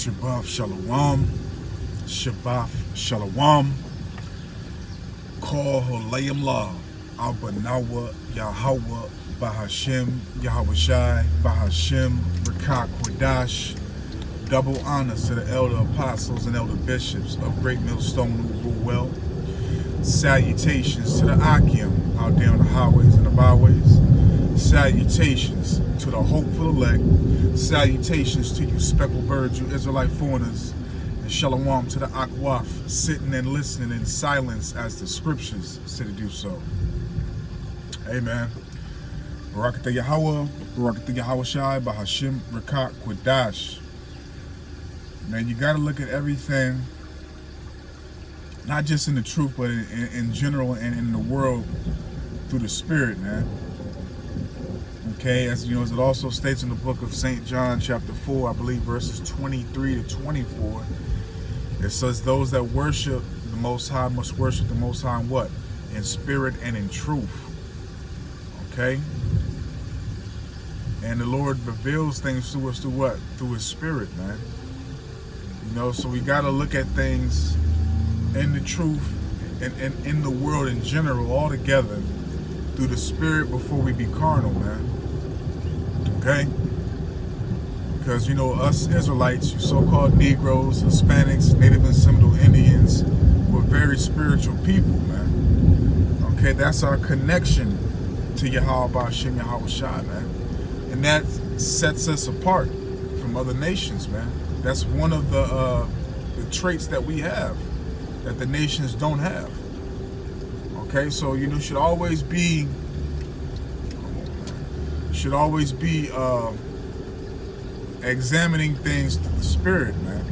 Shabbat Shalom, Shabbat Shalom, Call Holayim La, Abanawa, Yahweh, Bahashem, Yahweh Shai, Bahashem, Rakak Quadash. Double honors to the elder apostles and elder bishops of Great Millstone who rule well. Salutations to the Akim out there on the highways and the byways. Salutations to the hopeful elect. Salutations to you speckled birds, you Israelite foreigners. And shalom to the Akwaf, sitting and listening in silence as the scriptures say to do so. Amen. Barakatah Yahweh, Barakatah Yahweh Shai, Bahashim, Rakak, Quadash. Man, you got to look at everything, not just in the truth, but in general and in the world through the Spirit, man. Okay, as you know, as it also states in the book of St. John, chapter 4, I believe, verses 23 to 24, it says, those that worship the Most High must worship the Most High in what? In spirit and in truth. Okay? And the Lord reveals things to us through what? Through His Spirit, man. You know, so we got to look at things in the truth and in the world in general, all together, through the Spirit before we be carnal, man. Okay? Because, you know, us Israelites, you so-called Negroes, Hispanics, Native and Seminole Indians, we're very spiritual people, man. Okay? That's our connection to Yahweh Ba'ashem, Yahweh Shai, man. And that sets us apart from other nations, man. That's one of the traits that we have that the nations don't have. Okay, so you know, should always be examining things through the Spirit, man.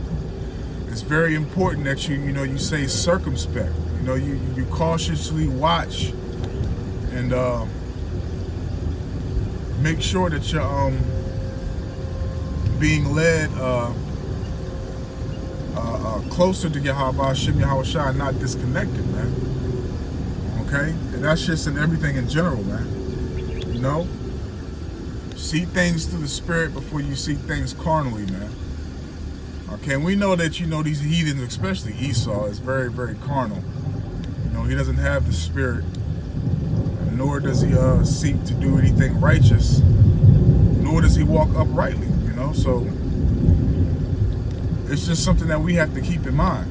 It's very important that you say circumspect. You know, you cautiously watch and make sure that you're being led closer to Yahweh Ba'ashem, Yahweh Shai, not disconnected, man. Okay? And that's just in everything in general, man. You know? See things through the Spirit before you see things carnally, man. Okay? And we know that, these heathens, especially Esau, is very, very carnal. You know, he doesn't have the Spirit, nor does he seek to do anything righteous, nor does he walk uprightly, so it's just something that we have to keep in mind.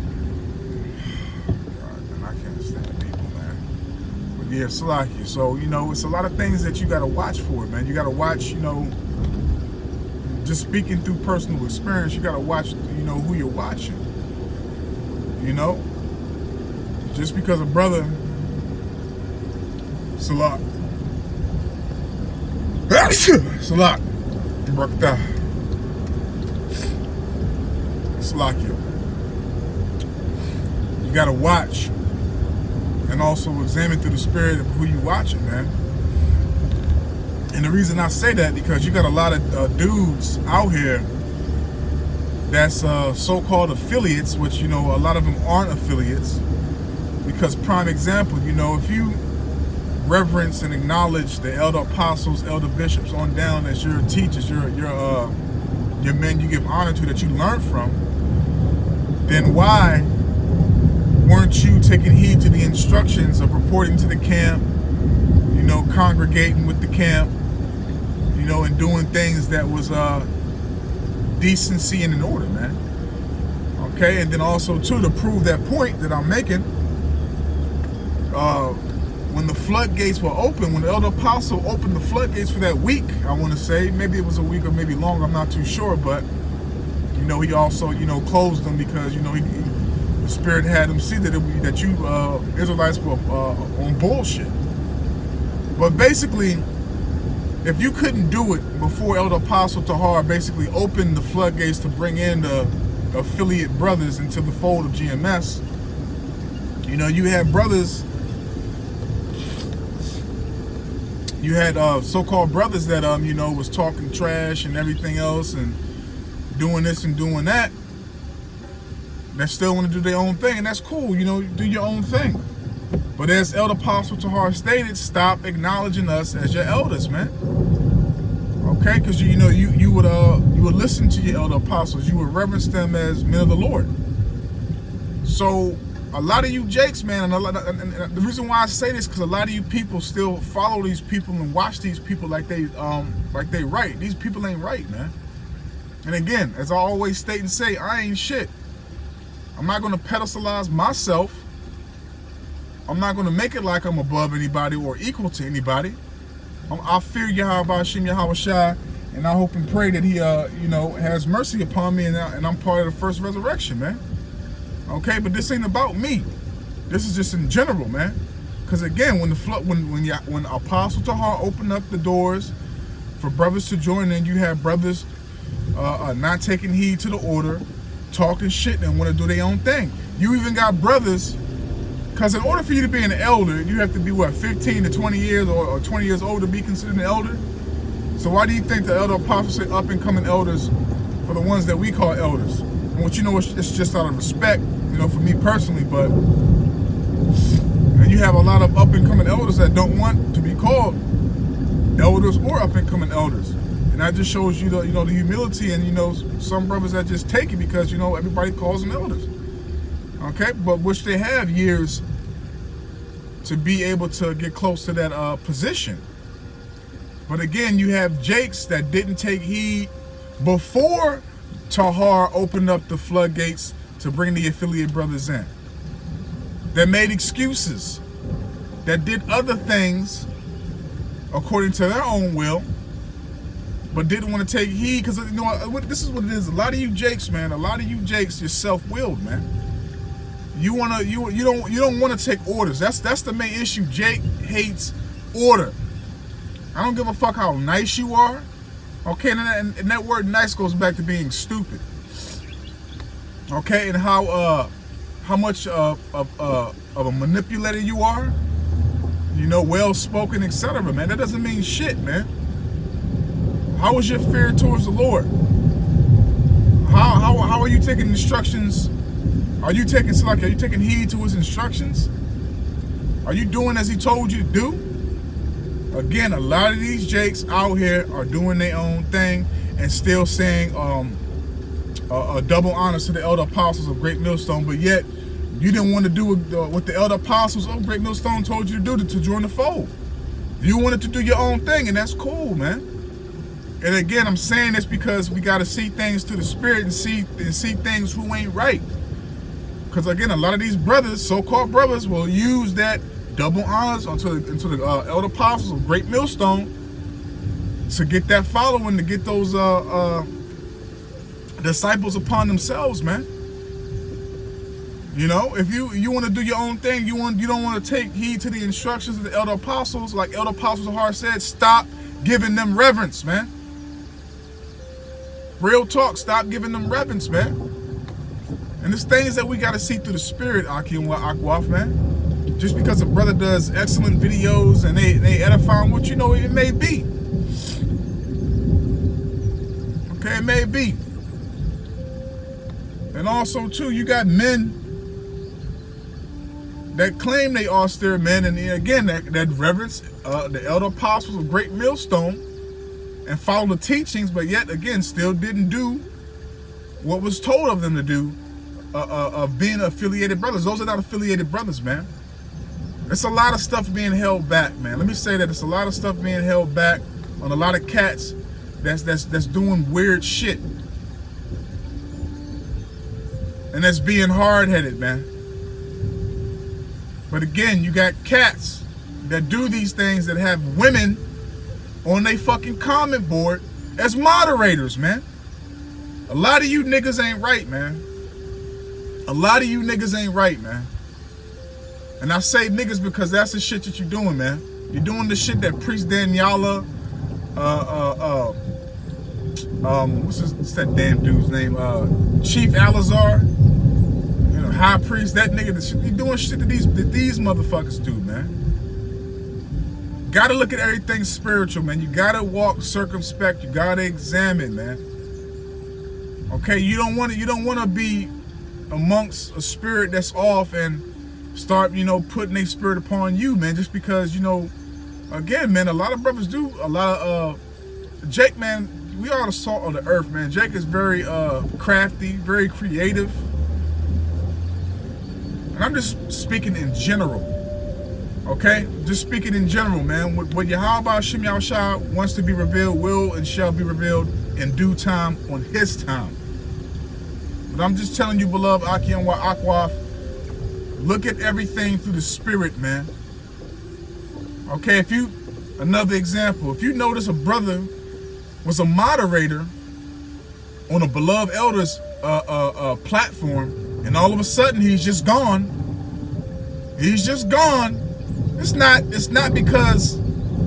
God, man, I can't stand people, man. But yeah, Salakia. So, it's a lot of things that you got to watch for, man. You got to watch, just speaking through personal experience, you got to watch, who you're watching. Just because a brother, Salak, Barakatah, Salakia. You gotta watch and also examine through the Spirit of who you watching, man. And the reason I say that, because you got a lot of dudes out here that's so-called affiliates, which, a lot of them aren't affiliates. Because prime example, if you reverence and acknowledge the elder apostles, elder bishops on down as your teachers, your men you give honor to, that you learn from, then why weren't you taking heed to the instructions of reporting to the camp, congregating with the camp, and doing things that was decency and in order, man? Okay, and then also too, to prove that point that I'm making, when the floodgates were open, when the elder apostle opened the floodgates for that week, I want to say, maybe it was a week or maybe longer, I'm not too sure, but he also closed them because the Spirit had him see that you Israelites were on bullshit. But basically, if you couldn't do it before Elder Apostle Tahar basically opened the floodgates to bring in the affiliate brothers into the fold of GMS, you had brothers. You had so-called brothers that was talking trash and everything else and doing this and doing that. They still want to do their own thing, and that's cool. Do your own thing. But as Elder Apostle Tahar stated, stop acknowledging us as your elders, man. Okay, because you would listen to your elder apostles. You would reverence them as men of the Lord. So a lot of you jakes, man, and the reason why I say this, because a lot of you people still follow these people and watch these people like they right. These people ain't right, man. And again, as I always state and say, I ain't shit. I'm not going to pedestalize myself. I'm not going to make it like I'm above anybody or equal to anybody. I fear Yahweh Hashem Yahweh Shai, and I hope and pray that he has mercy upon me, and I'm part of the first resurrection, man. Okay, but this ain't about me. This is just in general, man. Because again, when Apostle Tahar opened up the doors for brothers to join in, you have brothers not taking heed to the order, talking shit, and want to do their own thing. You even got brothers, because in order for you to be an elder, you have to be, what, 15 to 20 years or 20 years old to be considered an elder? So why do you think the elder apostles say up-and-coming elders for the ones that we call elders? And what you know, it's just out of respect, for me personally, but and you have a lot of up-and-coming elders that don't want to be called elders or up-and-coming elders. And that just shows you the humility, and some brothers that just take it because everybody calls them elders. Okay, but which they have years to be able to get close to that position. But again, you have jakes that didn't take heed before Tahar opened up the floodgates to bring the affiliate brothers in. That made excuses, that did other things according to their own will, but didn't want to take heed, because this is what it is. A lot of you jakes, man. A lot of you jakes, you're self-willed, man. You don't want to take orders. That's the main issue. Jake hates order. I don't give a fuck how nice you are. Okay, and that word nice goes back to being stupid. Okay, and how much of a manipulator you are. Well-spoken, etc. Man, that doesn't mean shit, man. How is your fear towards the Lord? How are you taking instructions? Are you taking heed to his instructions? Are you doing as he told you to do? Again, a lot of these jakes out here are doing their own thing and still saying a double honors to the elder apostles of Great Millstone, but yet you didn't want to do what the elder apostles of Great Millstone told you to do to join the fold. You wanted to do your own thing, and that's cool, man. And again, I'm saying this because we got to see things through the spirit and see things who ain't right. Because again, a lot of these brothers, so-called brothers, will use that double honors into the elder apostles of Great Millstone to get that following, to get those disciples upon themselves, man. If you want to do your own thing, you don't want to take heed to the instructions of the elder apostles. Like Elder Apostle Zahar said, stop giving them reverence, man. Real talk, stop giving them reverence, man. And there's things that we got to see through the spirit, Aki and Akwaf, man. Just because a brother does excellent videos and they edify him, it may be. Okay, it may be. And also, too, you got men that claim they austere men, and again, that reverence the elder apostles of Great Millstone and follow the teachings, but yet, again, still didn't do what was told of them to do, of being affiliated brothers. Those are not affiliated brothers, man. It's a lot of stuff being held back, man. Let me say that it's a lot of stuff being held back on a lot of cats that's doing weird shit. And that's being hard-headed, man. But again, you got cats that do these things that have women on their fucking comment board as moderators, man. A lot of you niggas ain't right, man. A lot of you niggas ain't right, man. And I say niggas because that's the shit that you're doing, man. You're doing the shit that Priest Daniela, what's that damn dude's name? Chief Alazar, High Priest, that nigga, you're doing shit that these motherfuckers do, man. Gotta look at everything spiritual, man. You gotta walk circumspect. You gotta examine, man. Okay, you don't want to be amongst a spirit that's off and start, putting their spirit upon you, man. Just because, again, man, a lot of brothers do a lot of Jake, man, we are the salt of the earth, man. Jake is very crafty, very creative. And I'm just speaking in general. Okay? Just speaking in general, man. What Yahweh Shem Yahushua wants to be revealed will and shall be revealed in due time on his time. But I'm just telling you, beloved Akim wa Akwaf, look at everything through the spirit, man. Okay, another example, if you notice a brother was a moderator on a beloved elders platform, and all of a sudden he's just gone. He's just gone. It's not because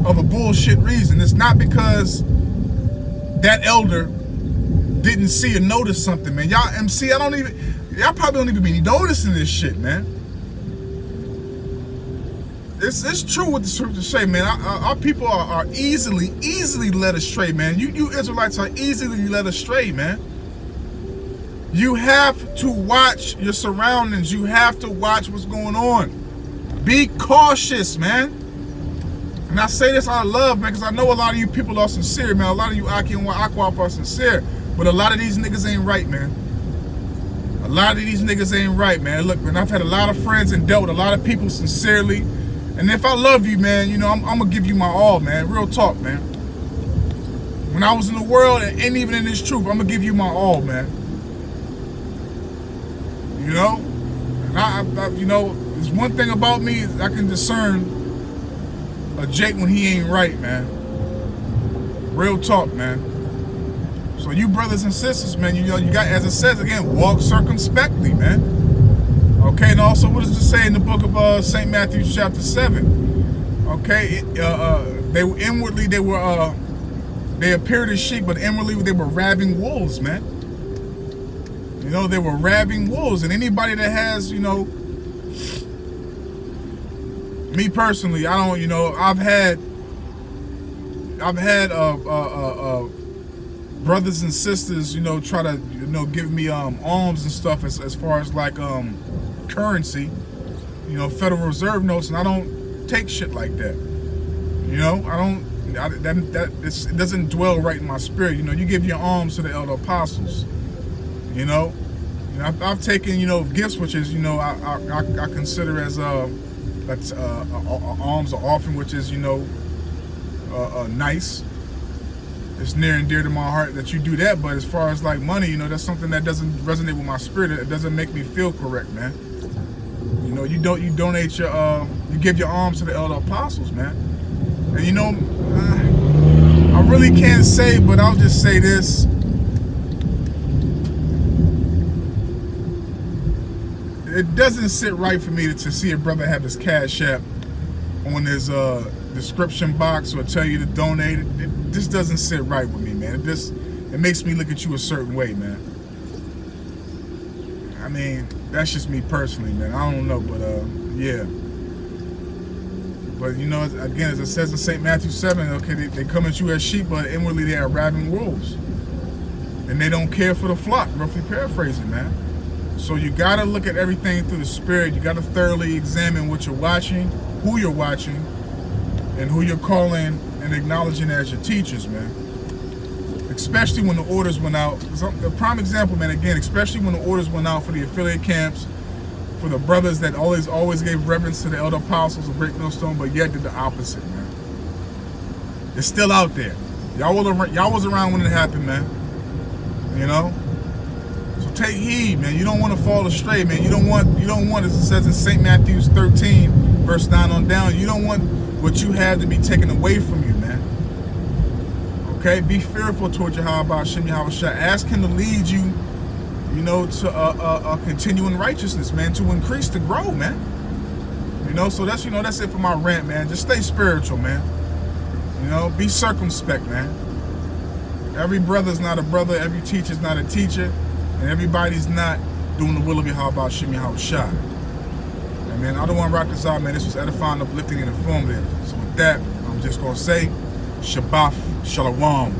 of a bullshit reason. It's not because that elder didn't see or notice something, man. Y'all MC, y'all probably don't even be noticing this shit, man. It's true what the scriptures say, man. Our people are easily led astray, man. You Israelites are easily led astray, man. You have to watch your surroundings. You have to watch what's going on. Be cautious, man. And I say this out of love, man, because I know a lot of you people are sincere, man. A lot of you Aki and Akwaf are sincere. But a lot of these niggas ain't right, man. A lot of these niggas ain't right, man. Look, man, I've had a lot of friends and dealt with a lot of people sincerely. And if I love you, man, you know, I'm going to give you my all, man. Real talk, man. When I was in the world and even in this truth, I'm going to give you my all, man. You know? And I you know, there's one thing about me, I can discern a Jake when he ain't right, man. Real talk, man. So you brothers and sisters, man, you know, you got, as it says again, walk circumspectly, man. Okay, and also, what does it say in the book of St. Matthew chapter 7? Okay, they were inwardly, they appeared as sheep, but inwardly they were raving wolves, man. You know, they were raving wolves. And anybody that has, you know, me personally, I don't, you know, I've had brothers and sisters, you know, try to, you know, give me alms and stuff as far as like currency, you know, Federal Reserve notes, and I don't take shit like that. You know, it doesn't dwell right in my spirit. You know, you give your alms to the elder apostles. You know, I've taken, you know, gifts which is, you know, I consider as alms or offering, which is, you know, nice. It's near and dear to my heart that you do that. But as far as like money, you know, that's something that doesn't resonate with my spirit. It doesn't make me feel correct, man. You know, you donate your you give your alms to the elder apostles, man. And you know, I really can't say, but I'll just say this. It doesn't sit right for me to see a brother have his Cash App on his description box or tell you to donate. It just doesn't sit right with me, man. It makes me look at you a certain way, man. I mean, that's just me personally, man. I don't know, but yeah. But you know, again, as it says in St. Matthew 7, okay, they come at you as sheep, but inwardly they are raving wolves. And they don't care for the flock, roughly paraphrasing, man. So you gotta look at everything through the spirit. You gotta thoroughly examine what you're watching, who you're watching, and who you're calling and acknowledging as your teachers, man. Especially when the orders went out. The prime example, man, again, especially when the orders went out for the affiliate camps, for the brothers that always gave reverence to the elder apostles of Great Millstone, but yet did the opposite, man. It's still out there. Y'all was around when it happened, man. You know? So take heed, man. You don't want to fall astray, man. You don't want, as it says in St. Matthew 13, verse 9 on down, you don't want what you have to be taken away from you, man. Okay? Be fearful towards Yahweh Shem Yahushua. Ask him to lead you, you know, to continue in righteousness, man, to increase, to grow, man. You know, so that's, you know, that's it for my rant, man. Just stay spiritual, man. You know, be circumspect, man. Every brother's not a brother, every teacher's not a teacher, and everybody's not doing the will of Yahweh Shem Yahushua. And man, I don't want to wrap this out, man. This was edifying, uplifting, and informative. So with that, I'm just gonna say, Shabbat Shalom.